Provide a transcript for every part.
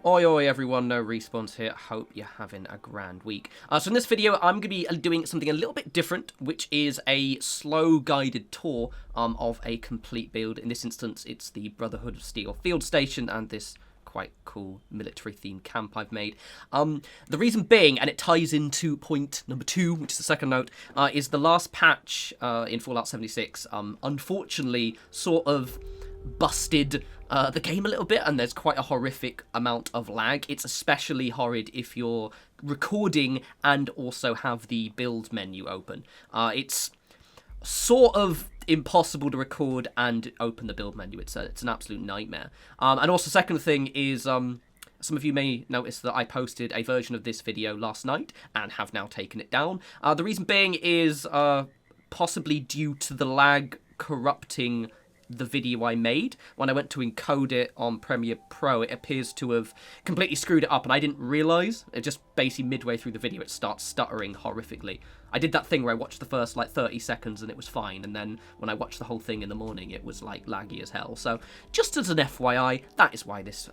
Oi oi everyone, no respawns here. Hope you're having a grand week. So in this video I'm going to be doing something a little bit different, which is a slow guided tour of a complete build. In this instance it's the Brotherhood of Steel field station and this quite cool military themed camp I've made. The reason being, and it ties into point number 2, which is the second note, is the last patch in Fallout 76 unfortunately sort of busted the game a little bit, and there's quite a horrific amount of lag. It's especially horrid if you're recording and also have the build menu open. It's sort of impossible to record and open the build menu. It's an absolute nightmare. And also, second thing is, some of you may notice that I posted a version of this video last night and have now taken it down. The reason being is possibly due to the lag corrupting the video I made. When I went to encode it on Premiere Pro, it appears to have completely screwed it up, and I didn't realise. It just basically midway through the video it starts stuttering horrifically. I did that thing where I watched the first like 30 seconds and it was fine, and then when I watched the whole thing in the morning it was like laggy as hell. So just as an FYI, that is why this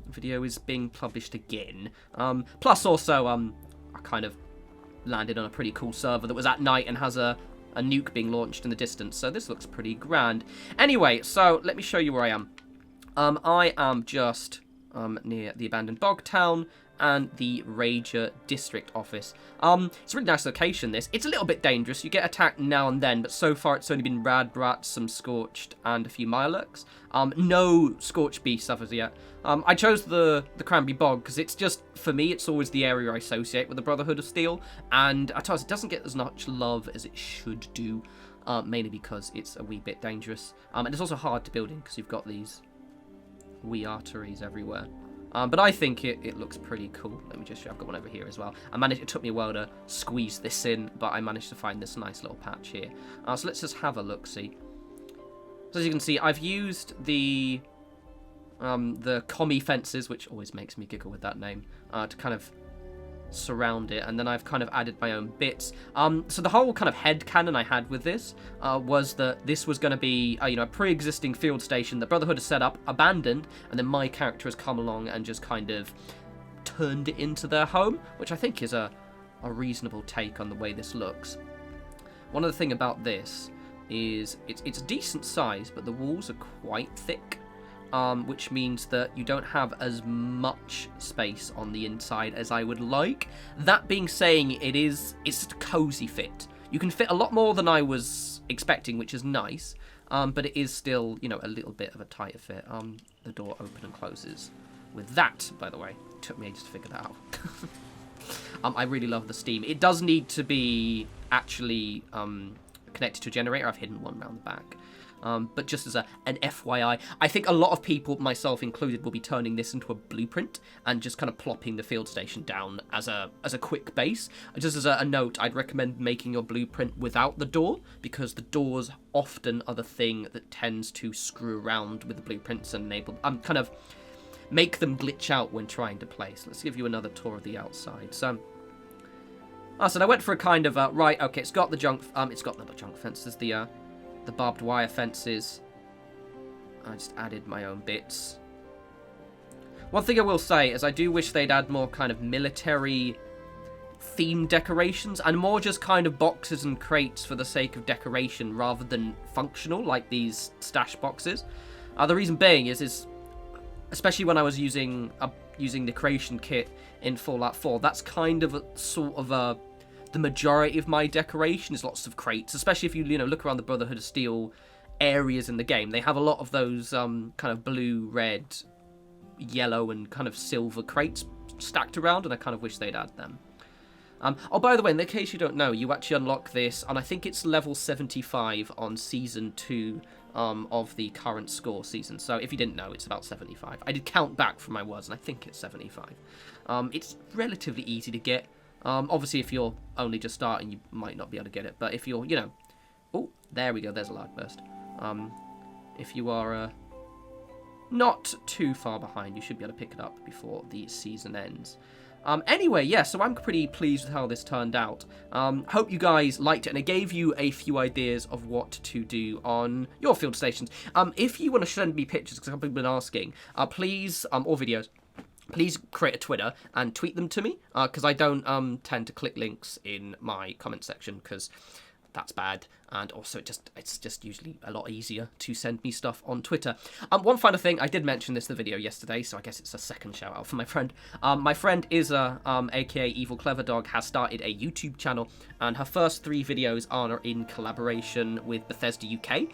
video is being published again. Plus also I kind of landed on a pretty cool server that was at night and has a nuke being launched in the distance, so this looks pretty grand. Anyway, so let me show you where I am. I am just near the abandoned bog town and the Rager district office. It's a really nice location, this. It's a little bit dangerous. You get attacked now and then, but so far it's only been rad brats, some scorched, and a few mirelurks. No scorched beasts as of yet. I chose the Cranberry Bog because it's just, for me, it's always the area I associate with the Brotherhood of Steel, and I tell you, it doesn't get as much love as it should do, mainly because it's a wee bit dangerous. And it's also hard to build in because you've got these wee arteries everywhere. But I think it looks pretty cool. Let me just show. I've got one over here as well. It took me a while to squeeze this in, but I managed to find this nice little patch here. So let's just have a look-see. So as you can see, I've used the commie fences, which always makes me giggle with that name, to kind of surround it, and then I've kind of added my own bits. So the whole kind of headcanon I had with this was that this was going to be a pre-existing field station that Brotherhood has set up, abandoned, and then my character has come along and just kind of turned it into their home, which I think is a reasonable take on the way this looks. One other thing about this is it's a decent size, but the walls are quite thick. Which means that you don't have as much space on the inside as I would like. That being saying, it's just a cozy fit. You can fit a lot more than I was expecting, which is nice, but it is still, a little bit of a tighter fit. The door open and closes with that, by the way. It took me ages to figure that out. I really love the steam. It does need to be actually connected to a generator. I've hidden one around the back. But just as an FYI, I think a lot of people, myself included, will be turning this into a blueprint and just kind of plopping the field station down as a quick base. Just as a note, I'd recommend making your blueprint without the door, because the doors often are the thing that tends to screw around with the blueprints and enable kind of make them glitch out when trying to place. Let's give you another tour of the outside. So I went for a kind of right. Okay, it's got the junk. It's got the junk fences. The barbed wire fences. I just added my own bits. One thing I will say is I do wish they'd add more kind of military themed decorations and more just kind of boxes and crates for the sake of decoration rather than functional like these stash boxes. The reason being is especially when I was using the creation kit in Fallout 4, that's kind of the majority of my decoration is lots of crates, especially if you look around the Brotherhood of Steel areas in the game. They have a lot of those kind of blue, red, yellow, and kind of silver crates stacked around, and I kind of wish they'd add them. Oh, by the way, in the case you don't know, you actually unlock this, and I think it's level 75 on Season 2 of the current score season. So if you didn't know, it's about 75. I did count back from my words, and I think it's 75. It's relatively easy to get. Obviously, if you're only just starting, you might not be able to get it. But if you're, oh, there we go. There's a lag burst. If you are not too far behind, you should be able to pick it up before the season ends. Anyway, yeah, so I'm pretty pleased with how this turned out. Hope you guys liked it, and it gave you a few ideas of what to do on your field stations. If you want to send me pictures, because I've been asking, please, or videos, please create a Twitter and tweet them to me, because I don't tend to click links in my comment section, because that's bad, and also it's just usually a lot easier to send me stuff on Twitter. One final thing, I did mention this in the video yesterday, so I guess it's a second shout out for my friend. My friend Izza, aka Evil Clever Dog, has started a YouTube channel, and her first 3 videos are in collaboration with Bethesda UK.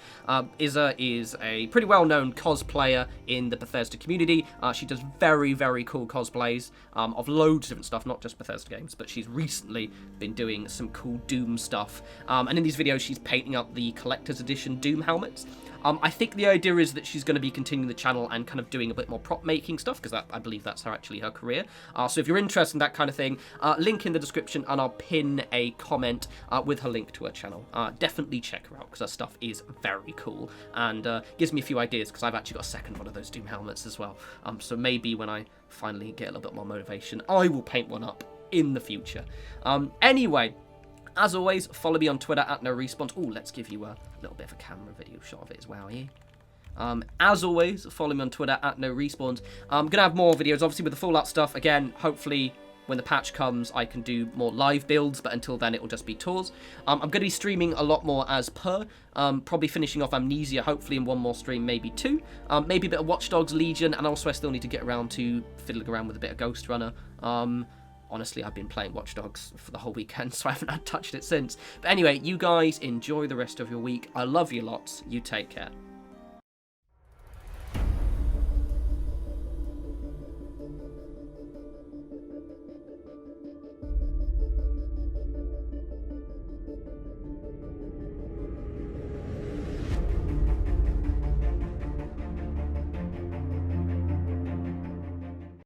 Izza is a pretty well-known cosplayer in the Bethesda community. She does very, very cool cosplays of loads of different stuff, not just Bethesda games, but she's recently been doing some cool Doom stuff. And in these videos, she's painting up the collector's edition Doom helmets. I think the idea is that she's going to be continuing the channel and kind of doing a bit more prop making stuff, because I believe that's actually her career. So if you're interested in that kind of thing, link in the description, and I'll pin a comment with her link to her channel. Definitely check her out, because her stuff is very cool, and gives me a few ideas, because I've actually got a second one of those Doom helmets as well. So maybe when I finally get a little bit more motivation, I will paint one up in the future. Anyway, as always, follow me on Twitter at norespawns. Oh, let's give you a little bit of a camera video shot of it as well here. As always, follow me on Twitter at norespawns. I'm going to have more videos, obviously, with the Fallout stuff. Again, hopefully, when the patch comes, I can do more live builds, but until then, it will just be tours. I'm going to be streaming a lot more as per. Probably finishing off Amnesia, hopefully in one more stream, maybe 2. Maybe a bit of Watch Dogs Legion, and also I still need to get around to fiddling around with a bit of Ghost Runner. Honestly, I've been playing Watch Dogs for the whole weekend, so I haven't touched it since. But anyway, you guys enjoy the rest of your week. I love you lots. You take care.